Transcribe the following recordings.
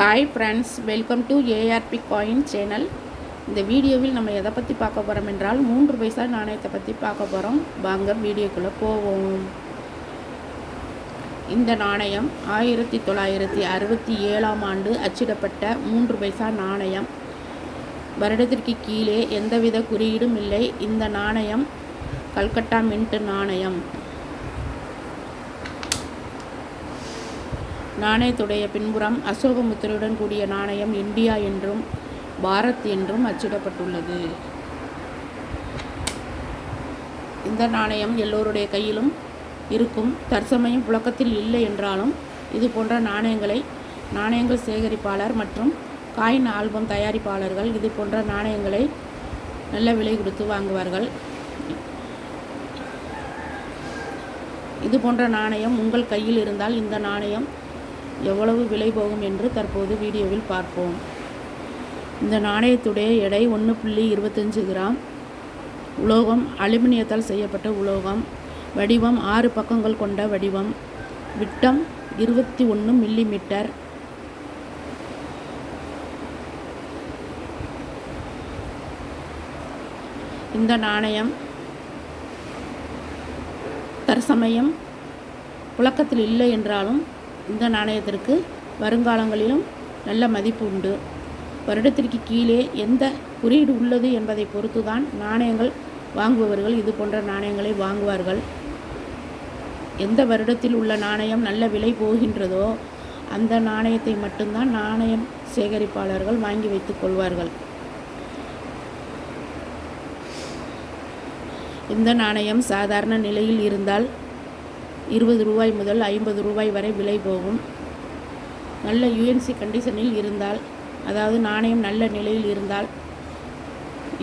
Hi friends, welcome to ARP coin channel. இந்த வீடியோவில் நம்ம எதை பற்றி பார்க்க போகிறோம் என்றால் 3 பைசா நாணயத்தை பற்றி பார்க்க போகிறோம். வாங்க வீடியோக்குள்ளே போவோம். இந்த நாணயம் 1967ஆம் ஆண்டு அச்சிடப்பட்ட 3 பைசா நாணயம். வருடத்திற்கு கீழே எந்தவித குறியீடும் இல்லை. இந்த நாணயம் கல்கட்டா மின்ட் நாணயம். நாணயத்துடைய பின்புறம் அசோக முத்திரையுடன் கூடிய நாணயம் இந்தியா என்றும் பாரத் என்றும் அச்சிடப்பட்டுள்ளது. இந்த நாணயம் எல்லோருடைய கையிலும் இருக்கும். தற்சமயம் புழக்கத்தில் இல்லை என்றாலும் இது போன்ற நாணயங்கள் சேகரிப்பாளர் மற்றும் காயின் ஆல்பம் தயாரிப்பாளர்கள் இது போன்ற நாணயங்களை நல்ல விலை கொடுத்து வாங்குவார்கள். இது போன்ற நாணயம் உங்கள் கையில் இருந்தால் இந்த நாணயம் எவ்வளவு விலை போகும் என்று தற்போது வீடியோவில் பார்ப்போம். இந்த நாணயத்துடைய எடை 1.25 கிராம். உலோகம் அலுமினியத்தால் செய்யப்பட்ட உலோகம். வடிவம் 6 பக்கங்கள் கொண்ட வடிவம். விட்டம் 21 மில்லிமீட்டர். இந்த நாணயம் தற்சமயம் புழக்கத்தில் இல்லை என்றாலும் இந்த நாணயத்திற்கு வருங்காலங்களிலும் நல்ல மதிப்பு உண்டு. வருடத்திற்கு கீழே எந்த குறியீடு உள்ளது என்பதை பொறுத்து தான் நாணயங்கள் வாங்குபவர்கள் இது போன்ற நாணயங்களை வாங்குவார்கள். எந்த வருடத்தில் உள்ள நாணயம் நல்ல விலை போகின்றதோ அந்த நாணயத்தை மட்டும்தான் நாணயம் சேகரிப்பாளர்கள் வாங்கி வைத்துக் கொள்வார்கள். இந்த நாணயம் சாதாரண நிலையில் இருந்தால் 20 ரூபாய் முதல் 50 ரூபாய் வரை விலை போகும். நல்ல யூஎன்சி கண்டிஷனில் இருந்தால், அதாவது நாணயம் நல்ல நிலையில் இருந்தால்,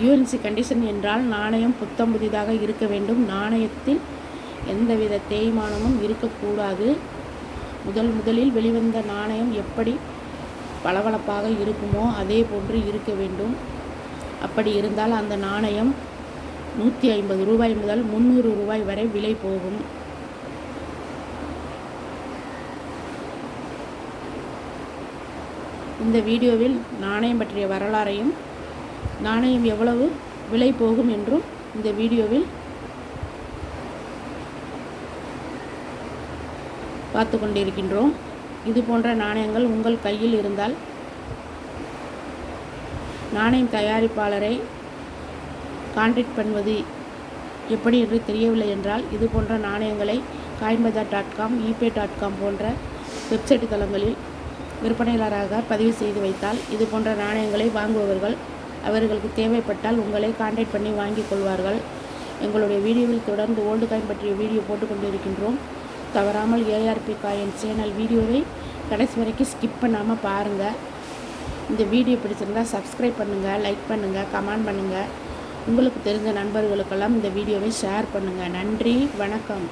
யூஎன்சி கண்டிஷன் என்றால் நாணயம் புத்தம் புதிதாக இருக்க வேண்டும். நாணயத்தில் எந்தவித தேய்மானமும் இருக்கக்கூடாது. முதலில் வெளிவந்த நாணயம் எப்படி பளபளப்பாக இருக்குமோ அதே போன்று இருக்க வேண்டும். அப்படி இருந்தால் அந்த நாணயம் 150 ரூபாய் முதல் 300 ரூபாய் வரை விலை போகும். இந்த வீடியோவில் நாணயம் பற்றிய வரலாறையும் நாணயம் எவ்வளவு விலை போகும் என்றும் இந்த வீடியோவில் பார்த்து கொண்டிருக்கின்றோம். இது போன்ற நாணயங்கள் உங்கள் கையில் இருந்தால் நாணயம் தயாரிப்பாளரை கான்டாக்ட் பண்ணுவது எப்படி என்று தெரியவில்லை என்றால் இது போன்ற நாணயங்களை coinbazar.com, ebay.com போன்ற வெப்சைட் தளங்களில் விற்பனையாளராக பதிவு செய்து வைத்தால் இது போன்ற நாணயங்களை வாங்குபவர்கள் அவர்களுக்கு தேவைப்பட்டால் உங்களை கான்டாக்ட் பண்ணி வாங்கிக் கொள்வார்கள். எங்களுடைய வீடியோவில் தொடர்ந்து ஓல்டு காயின் பற்றிய வீடியோ போட்டுக்கொண்டிருக்கின்றோம். தவறாமல் ஏஆர்பி காயின் சேனல் வீடியோவை கடைசி வரைக்கும் ஸ்கிப் பண்ணாமல் பாருங்கள். இந்த வீடியோ பிடிச்சிருந்தால் சப்ஸ்கிரைப் பண்ணுங்கள், லைக் பண்ணுங்கள், கமெண்ட் பண்ணுங்கள். உங்களுக்கு தெரிஞ்ச நண்பர்களுக்கெல்லாம் இந்த வீடியோவை ஷேர் பண்ணுங்கள். நன்றி, வணக்கம்.